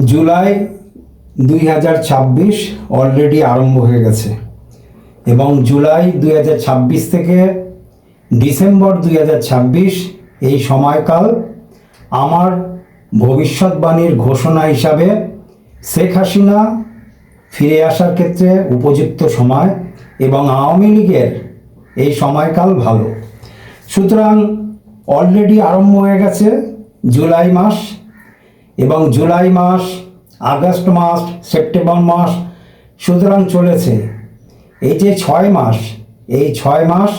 July 2026 already আরম্ভ হয়ে গেছে এবং জুলাই 2026 থেকে ডিসেম্বর 2026 এই সময়কাল আমার ভবিষ্যৎবাণীর ঘোষণা হিসাবে শেখ হাসিনা ফিরে আসার ক্ষেত্রে উপযুক্ত সময় এবং আওয়ামী লীগের এই সময়কাল ভালো। সুতরাং অলরেডি আরম্ভ হয়ে গেছে জুলাই মাস এবং জুলাই মাস, আগস্ট মাস, সেপ্টেম্বর মাস, সুতরাং চলেছে এই যে 6 মাস, এই 6 মাস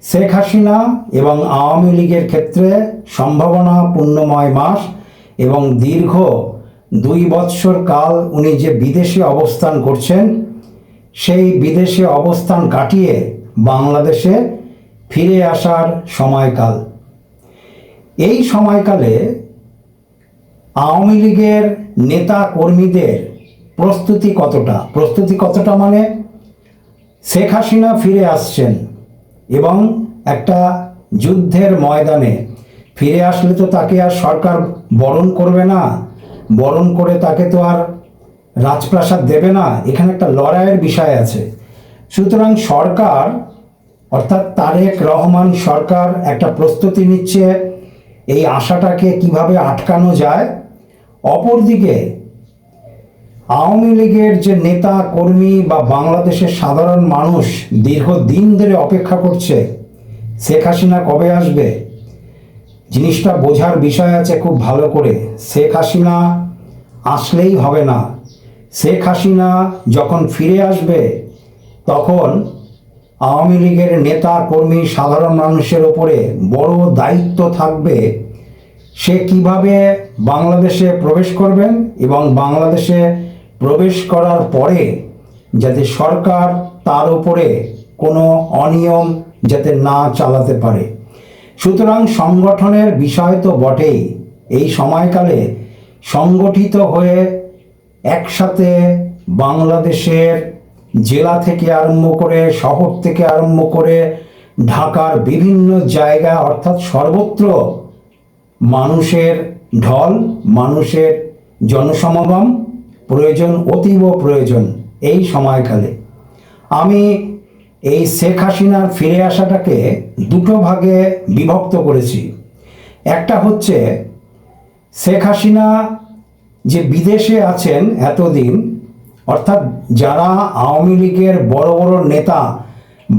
শেখ হাসিনা এবং আওয়ামী লীগের ক্ষেত্রে সম্ভাবনাপূর্ণময় মাস এবং দীর্ঘ 2 বৎসর কাল উনি যে বিদেশে অবস্থান করছেন, সেই বিদেশে অবস্থান কাটিয়ে বাংলাদেশে ফিরে আসার সময়কাল। এই সময়কালে আওয়ামী লীগের নেতা কর্মীদের প্রস্তুতি কতটা মানে শেখ হাসিনা ফিরে আসছেন এবং একটা যুদ্ধের ময়দানে ফিরে আসলে তো তাকে আর সরকার বরণ করবে না, বরণ করে তাকে তো আর রাজপ্রাসাদ দেবে না, এখানে একটা লড়াইয়ের বিষয় আছে। সুতরাং সরকার অর্থাৎ তারেক রহমান সরকার একটা প্রস্তুতি নিচ্ছে এই আশাটাকে কিভাবে আটকানো যায়। অপরদিকে আওয়ামী লীগের যে নেতা কর্মী বা বাংলাদেশের সাধারণ মানুষ দীর্ঘদিন ধরে অপেক্ষা করছে শেখ হাসিনা কবে আসবে। জিনিসটা বোঝার বিষয় আছে খুব ভালো করে। শেখ হাসিনা আসলেই হবে না। শেখ হাসিনা যখন ফিরে আসবে তখন আওয়ামী লীগের নেতা কর্মী সাধারণ মানুষের ওপরে বড় দায়িত্ব থাকবে সে কিভাবে বাংলাদেশে প্রবেশ করবেন এবং বাংলাদেশে প্রবেশ করার পরে যাতে সরকার তার উপরে কোনো অনিয়ম যাতে না চালাতে পারে। সুতরাং সংগঠনের বিষয় তো বটেই। এই সময়কালে সংগঠিত হয়ে একসাথে বাংলাদেশের জেলা থেকে আরম্ভ করে, শহর থেকে আরম্ভ করে ঢাকার বিভিন্ন জায়গা অর্থাৎ সর্বত্র মানুষের ঢল, মানুষের জনসমাগম প্রয়োজন, অতীব প্রয়োজন। এই সময়কালে আমি এই শেখ হাসিনার ফিরে আসাটাকে দুটো ভাগে বিভক্ত করেছি। একটা হচ্ছে শেখ হাসিনা যে বিদেশে আছেন এতদিন, অর্থাৎ যারা আওয়ামী লীগের বড় বড় নেতা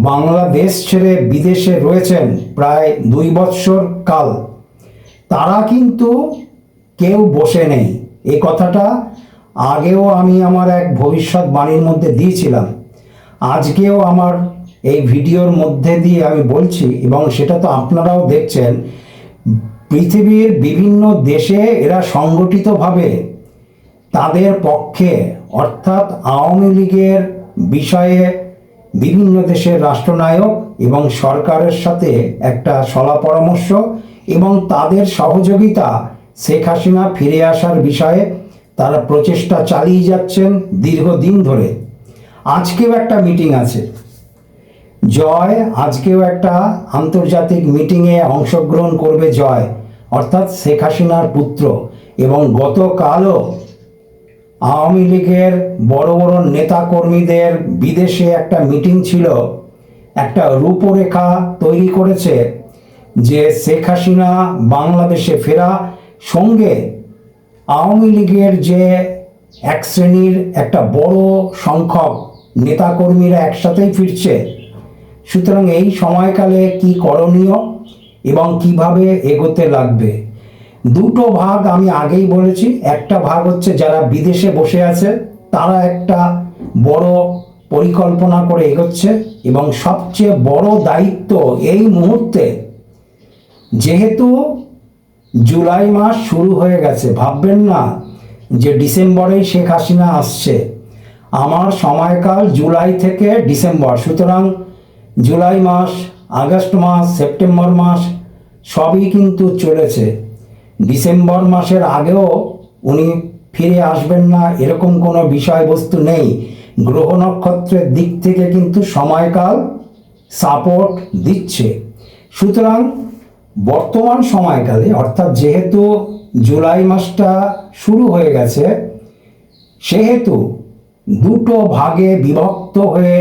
বাংলাদেশ ছেড়ে বিদেশে রয়েছেন প্রায় 2 বৎসর কাল, তারা কিন্তু কেউ বসে নেই। এই কথাটা আগেও আমি আমার এক ভবিষ্যৎবাণীর মধ্যে দিয়েছিলাম, আজকেও আমার এই ভিডিওর মধ্যে দিয়ে আমি বলছি এবং সেটা তো আপনারাও দেখছেন। পৃথিবীর বিভিন্ন দেশে এরা সংগঠিতভাবে তাদের পক্ষে অর্থাৎ আওয়ামী লীগের বিষয়ে বিভিন্ন দেশের রাষ্ট্রনায়ক এবং সরকারের সাথে একটা সলা পরামর্শ এবং তাদের সহযোগিতা শেখ হাসিনা ফিরে আসার বিষয়ে তারা প্রচেষ্টা চালিয়ে যাচ্ছেন দীর্ঘদিন ধরে। আজকেও একটা মিটিং আছে, জয় আজকেও একটা আন্তর্জাতিক মিটিংয়ে অংশগ্রহণ করবে জয়, অর্থাৎ শেখ হাসিনার পুত্র। এবং গতকালও আওয়ামী লীগের বড় বড় নেতাকর্মীদের বিদেশে একটা মিটিং ছিল, একটা রূপরেখা তৈরি করেছে যে শেখ হাসিনা বাংলাদেশে ফেরা সঙ্গে আওয়ামী লীগের যে এক শ্রেণীর একটা বড় সংখ্যক নেতাকর্মীরা একসাথেই ফিরছে। সুতরাং এই সময়কালে কি করণীয় এবং কিভাবে এগোতে লাগবে, দুটো ভাগ আমি আগেই বলেছি। একটা ভাগ হচ্ছে যারা বিদেশে বসে আছে তারা একটা বড় পরিকল্পনা করে এগোচ্ছে এবং সবচেয়ে বড় দায়িত্ব এই মুহূর্তে, যেহেতু জুলাই মাস শুরু হয়ে গেছে, ভাববেন না যে ডিসেম্বরেই শেখ হাসিনা আসছে। আমার সময়কাল জুলাই থেকে ডিসেম্বর, সুতরাং জুলাই মাস, আগস্ট মাস, সেপ্টেম্বর মাস সবই কিন্তু চলেছে। ডিসেম্বর মাসের আগেও উনি ফিরে আসবেন না এরকম কোনো বিষয়বস্তু নেই। গ্রহ নক্ষত্রের দিক থেকে কিন্তু সময়কাল সাপোর্ট দিচ্ছে। সুতরাং বর্তমান সময়কালে অর্থাৎ যেহেতু জুলাই মাসটা শুরু হয়ে গেছে, সেহেতু দুটো ভাগে বিভক্ত হয়ে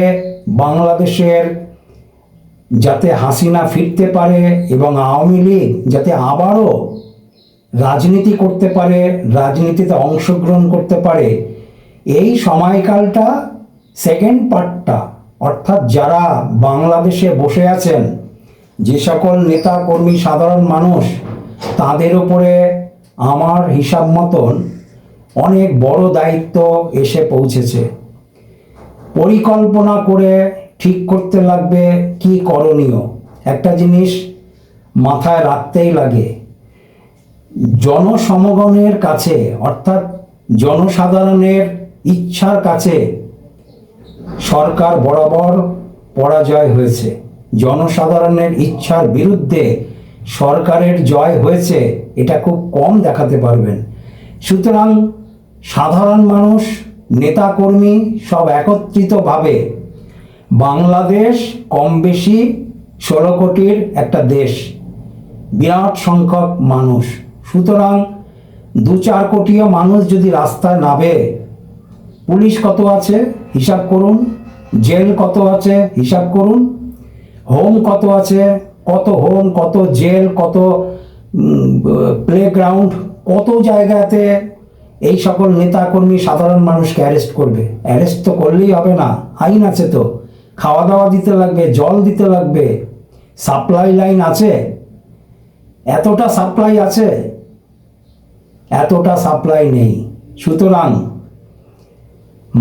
বাংলাদেশের যাতে হাসিনা ফিরতে পারে এবং আওয়ামী লীগ যাতে আবারও রাজনীতি করতে পারে, রাজনীতিতে অংশগ্রহণ করতে পারে, এই সময়কালটা সেকেন্ড পার্টটা, অর্থাৎ যারা বাংলাদেশে বসে আছেন, যে সকল নেতা কর্মী সাধারণ মানুষ, তাদের উপরে আমার হিসাব মতন অনেক বড় দায়িত্ব এসে পৌঁছেছে। পরিকল্পনা করে ঠিক করতে লাগবে কি করণীয়। একটা জিনিস মাথায় রাখতেই লাগে, জনসমগণের কাছে অর্থাৎ জনসাধারণের ইচ্ছার কাছে সরকার বরাবর পরাজয় হয়েছে। জনসাধারণের ইচ্ছার বিরুদ্ধে সরকারের জয় হয়েছে, এটা খুব কম দেখাতে পারবেন। সুতরাং সাধারণ মানুষ, নেতাকর্মী সব একত্রিতভাবে, বাংলাদেশ কম বেশি 16 কোটির একটা দেশ, বিরাট সংখ্যক মানুষ। সুতরাং 2-4 কোটিও মানুষ যদি রাস্তায় নামে, পুলিশ কত আছে হিসাব করুন, জেল কত আছে হিসাব করুন, হোম কত আছে, কত হোম, কত জেল, কত প্লেগ্রাউন্ড, কত জায়গাতে এই সকল নেতাকর্মী সাধারণ মানুষকে অ্যারেস্ট করবে। অ্যারেস্ট তো করলেই হবে না, আইন আছে তো, খাওয়া দাওয়া দিতে লাগবে, জল দিতে লাগবে, সাপ্লাই লাইন আছে, এতটা সাপ্লাই আছে, এতটা সাপ্লাই নেই। সুতরাং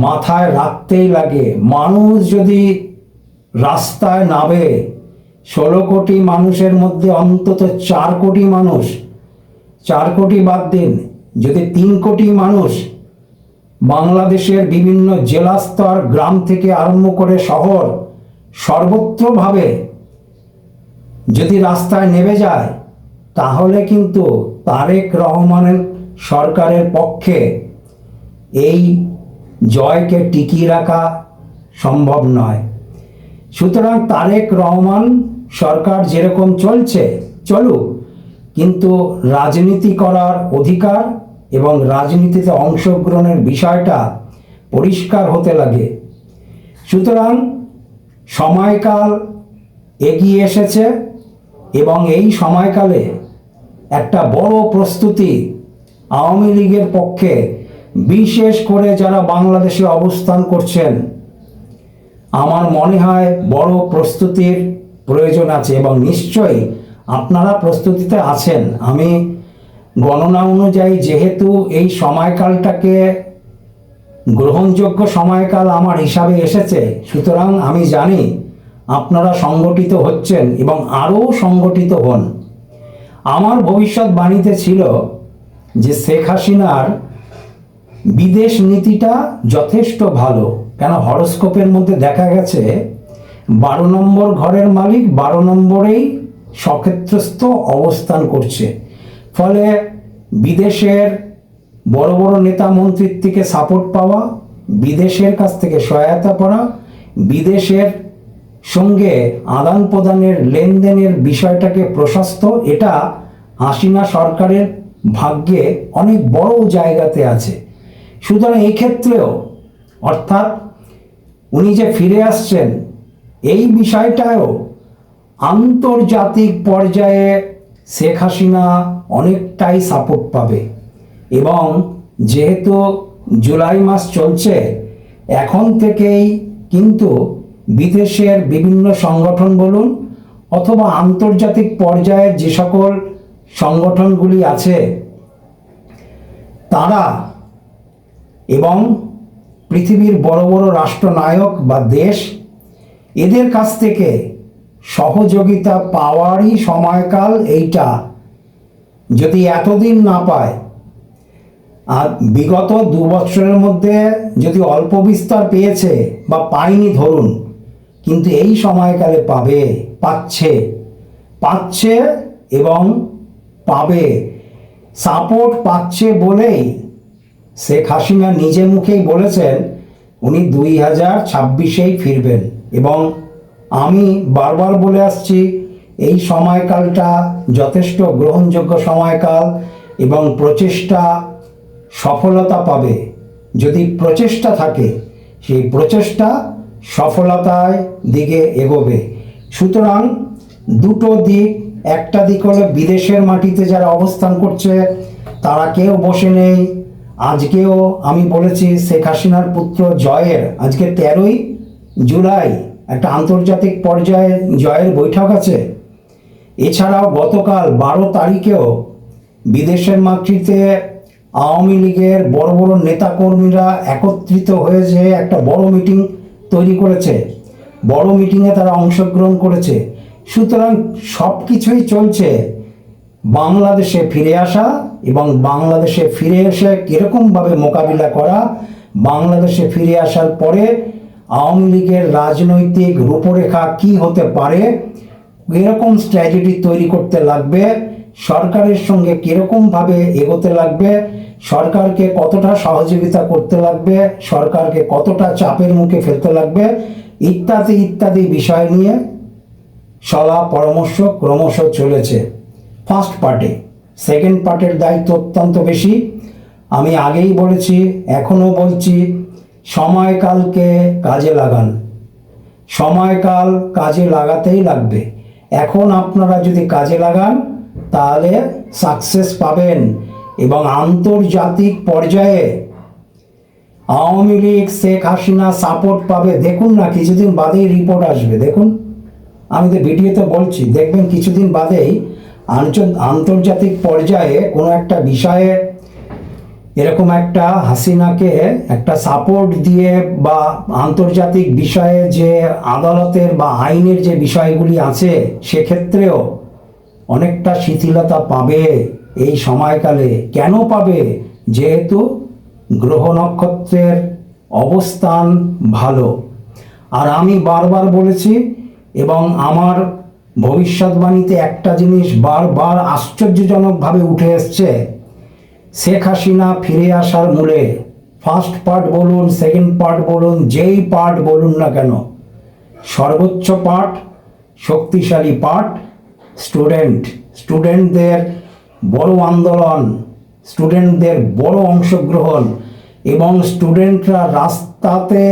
মাথায় রাখতেই লাগে, মানুষ যদি রাস্তায় নামে, 16 কোটি মানুষের মধ্যে অন্তত 4 কোটি মানুষ, 4 কোটি বাদ দিন, যদি 3 কোটি মানুষ বাংলাদেশের বিভিন্ন জেলা স্তর, গ্রাম থেকে আরম্ভ করে শহর, সর্বত্রভাবে যদি রাস্তায় নেমে যায়, তাহলে কিন্তু তারেক রহমানের সরকারের পক্ষে এই জয়কে টিকিয়ে রাখা সম্ভব নয়। সুতরাং তারেক রহমান সরকার যেরকম চলছে চলুক, কিন্তু রাজনীতি করার অধিকার এবং রাজনীতিতে অংশগ্রহণের বিষয়টা পরিষ্কার হতে লাগে। সুতরাং সময়কাল এগিয়ে এসেছে এবং এই সময়কালে একটা বড় প্রস্তুতি আওয়ামী লীগের পক্ষে, বিশেষ করে যারা বাংলাদেশে অবস্থান করছেন, আমার মনে হয় বড় প্রস্তুতির প্রয়োজন আছে এবং নিশ্চয়ই আপনারা প্রস্তুতিতে আছেন। আমি গণনা অনুযায়ী যেহেতু এই সময়কালটাকে গ্রহণযোগ্য সময়কাল আমার হিসাবে এসেছে, সুতরাং আমি জানি আপনারা সংগঠিত হচ্ছেন এবং আরও সংগঠিত হন। আমার ভবিষ্যৎবাণীতে ছিল যে শেখ হাসিনার বিদেশ নীতিটা যথেষ্ট ভালো, কেন হরোস্কোপের মধ্যে দেখা গেছে 12 নম্বর ঘরের মালিক 12 নম্বরেই সক্ষেত্রস্থ অবস্থান করছে। ফলে বিদেশের বড় বড় নেতা মন্ত্রীর থেকে সাপোর্ট পাওয়া, বিদেশের কাছ থেকে সহায়তা করা, বিদেশের সঙ্গে আদান প্রদানের লেনদেনের বিষয়টাকে প্রশস্ত, এটা হাসিনা সরকারের ভাগ্যে অনেক বড় জায়গাতে আছে। সুতরাং এই ক্ষেত্রেও, অর্থাৎ উনি যে ফিরে আসছেন, এই বিষয়টাও আন্তর্জাতিক পর্যায়ে শেখ হাসিনা অনেকটাই সাপোর্ট পাবে। এবং যেহেতু জুলাই মাস চলছে, এখন থেকেই কিন্তু বিদেশের বিভিন্ন সংগঠন বলুন অথবা আন্তর্জাতিক পর্যায়ে যে সকল সংগঠনগুলি আছে, তারা এবং পৃথিবীর বড় বড় রাষ্ট্রনায়ক বা দেশ, এদের কাছ থেকে সহযোগিতা পাওয়ারই সময়কাল এইটা। যদি এতদিন না পায়, আর বিগত 2 বছরের মধ্যে যদি অল্প বিস্তার পেয়েছে বা পায়নি ধরুন, কিন্তু এই সময়কালে পাচ্ছে এবং পাবে। সাপোর্ট পাচ্ছে বলেই শেখ হাসিনা নিজে মুখেই বলেছেন উনি 2026-এই ফিরবেন। এবং আমি বারবার বলে আসছি, এই সময়কালটা যথেষ্ট গ্রহণযোগ্য সময়কাল। এবং প্রচেষ্টা সফলতা পাবে। যদি প্রচেষ্টা থাকে, সেই প্রচেষ্টা সফলতার দিকে এগোবে। সুতরাং দুটো দিক, একটা দিক হলো বিদেশের মাটিতে যারা অবস্থান করছে তারা কেউ বসে নেই। আজকেও আমি বলেছি শেখ হাসিনার পুত্র জয়ের, আজকে 13ই জুলাই একটা আন্তর্জাতিক পর্যায়ে জয়ের বৈঠক আছে। এছাড়াও গতকাল 12 তারিখেও বিদেশের মাটিতে আওয়ামী লীগের বড় বড় নেতাকর্মীরা একত্রিত হয়ে যে একটা বড় মিটিং তৈরি করেছে, বড় মিটিংয়ে তারা অংশগ্রহণ করেছে। সুতরাং সব কিছুই চলছে বাংলাদেশে ফিরে আসা এবং বাংলাদেশে ফিরে এসে কীরকমভাবে মোকাবিলা করা, বাংলাদেশে ফিরে আসার পরে আওয়ামী লীগের রাজনৈতিক রূপরেখা কি হতে পারে, এরকম স্ট্র্যাটেজি তৈরি করতে লাগবে, সরকারের সঙ্গে কীরকমভাবে এগোতে লাগবে, সরকারকে কতটা সহযোগিতা করতে লাগবে, সরকারকে কতটা চাপের মুখে ফেলতে লাগবে, ইত্যাদি ইত্যাদি বিষয় নিয়ে সলা পরামর্শ ক্রমশ চলেছে ফার্স্ট পার্টে। সেকেন্ড পার্টের দায়িত্ব অত্যন্ত বেশি। আমি আগেই বলেছি, এখনও বলছি, সময়কালকে কাজে লাগান। সময়কাল কাজে লাগাতেই লাগবে। এখন আপনারা যদি কাজে লাগান তাহলে সাকসেস পাবেন এবং আন্তর্জাতিক পর্যায়ে আওয়ামী লীগ শেখ হাসিনা সাপোর্ট পাবে। দেখুন না, কিছুদিন বাদেই রিপোর্ট আসবে। দেখুন, আমি তো ভিডিওতে বলছি, দেখবেন কিছুদিন বাদেই আন্তর্জাতিক পর্যায়ে কোনো একটা বিষয়ে এরকম একটা হাসিনাকে একটা সাপোর্ট দিয়ে বা আন্তর্জাতিক বিষয়ে যে আদালতের বা আইনের যে বিষয়গুলি আছে সেক্ষেত্রেও অনেকটা শিথিলতা পাবে এই সময়কালে। কেন পাবে? যেহেতু গ্রহ নক্ষত্রের অবস্থান ভালো। আর আমি বারবার বলেছি এবং আমার ভবিষ্যৎবাণীতে একটা জিনিস বারবার আশ্চর্যজনকভাবে উঠে এসছে, শেখ হাসিনা ফিরে আসার মূলে ফার্স্ট পার্ট বলুন, সেকেন্ড পার্ট বলুন, যেই পার্ট বলুন না কেন, সর্বোচ্চ পার্ট, শক্তিশালী পার্ট স্টুডেন্টদের বড় আন্দোলন, স্টুডেন্টদের বড় অংশগ্রহণ এবং স্টুডেন্টরা রাস্তাতে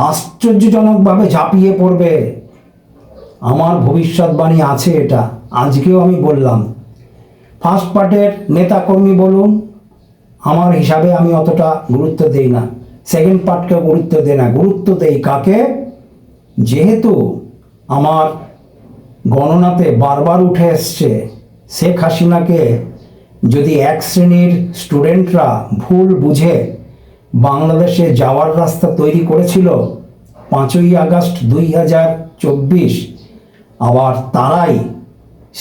আশ্চর্যজনকভাবে ঝাঁপিয়ে পড়বে। আমার ভবিষ্যৎবাণী আছে এটা, আজকেও আমি বললাম। ফার্স্ট পার্টের নেতাকর্মী বলুন, আমার হিসাবে আমি অতটা গুরুত্ব দেই না। সেকেন্ড পার্টকেও গুরুত্ব দেই না। গুরুত্ব দেই কাকে? যেহেতু আমার গণনাতে বারবার উঠে এসছে, শেখ হাসিনাকে যদি এক শ্রেণীর স্টুডেন্টরা ভুল বুঝে বাংলাদেশে যাওয়ার রাস্তা তৈরি করেছিল 5ই আগস্ট 2024, আবার তারাই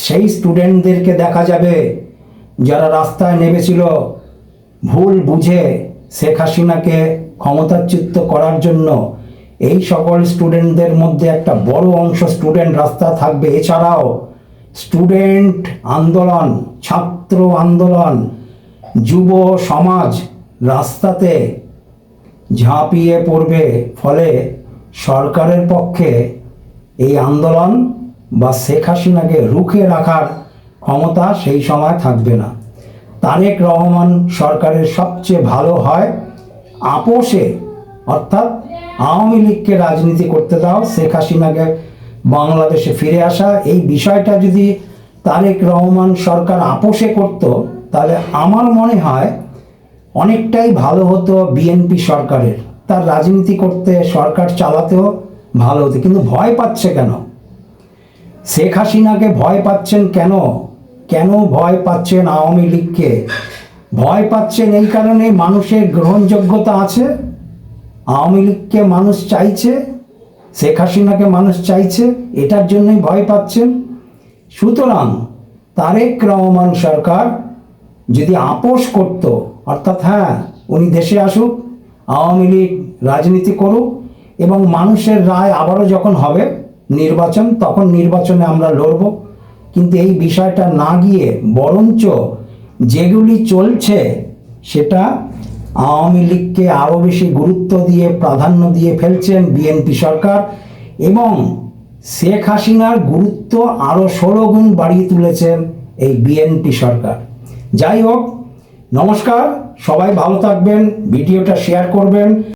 সেই স্টুডেন্টদেরকে দেখা যাবে যারা রাস্তায় নেমেছিল ভুল বুঝে শেখ হাসিনাকে ক্ষমতাচ্যুত করার জন্য। এই সকল স্টুডেন্টদের মধ্যে একটা বড় অংশ স্টুডেন্ট রাস্তা থাকবে। এছাড়াও স্টুডেন্ট আন্দোলন, ছাত্র আন্দোলন, যুব সমাজ রাস্তাতে ঝাঁপিয়ে পড়বে। ফলে সরকারের পক্ষে এই আন্দোলন বা শেখ হাসিনাকে রুখে রাখার ক্ষমতা সেই সময় থাকবে না। তারেক রহমান সরকারের সবচেয়ে ভালো হয় আপোষে, অর্থাৎ আওয়ামী লীগকে রাজনীতি করতে দাও, শেখ হাসিনাকে বাংলাদেশে ফিরে আসা, এই বিষয়টা যদি তারেক রহমান সরকার আপোষে করত তাহলে আমার মনে হয় অনেকটাই ভালো হতো বিএনপি সরকারের। তার রাজনীতি করতে, সরকার চালাতেও ভালো হতো। কিন্তু ভয় পাচ্ছে কেন? শেখ হাসিনাকে ভয় পাচ্ছেন কেন? কেন ভয় পাচ্ছেন আওয়ামী লীগকে? ভয় পাচ্ছেন এই কারণে, মানুষের গ্রহণযোগ্যতা আছে, আওয়ামী লীগকে মানুষ চাইছে, শেখ হাসিনাকে মানুষ চাইছে, এটার জন্যই ভয় পাচ্ছেন। সুতরাং তারেক রহমান সরকার যদি আপোষ করত, অর্থাৎ হ্যাঁ উনি দেশে আসুক, আওয়ামী লীগ রাজনীতি করুক এবং মানুষের রায় আবারও যখন হবে নির্বাচন, তখন নির্বাচনে আমরা লড়ব, কিন্তু এই বিষয়টা না গিয়ে বরঞ্চ যেগুলি চলছে সেটা আওয়ামী লীগকে আরও বেশি গুরুত্ব দিয়ে প্রাধান্য দিয়ে ফেলছেন বিএনপি সরকার এবং শেখ হাসিনার গুরুত্ব আরও 16 গুণ বাড়িয়ে তুলেছেন এই বিএনপি সরকার। যাই হোক, নমস্কার, সবাই ভালো থাকবেন, ভিডিওটা শেয়ার করবেন।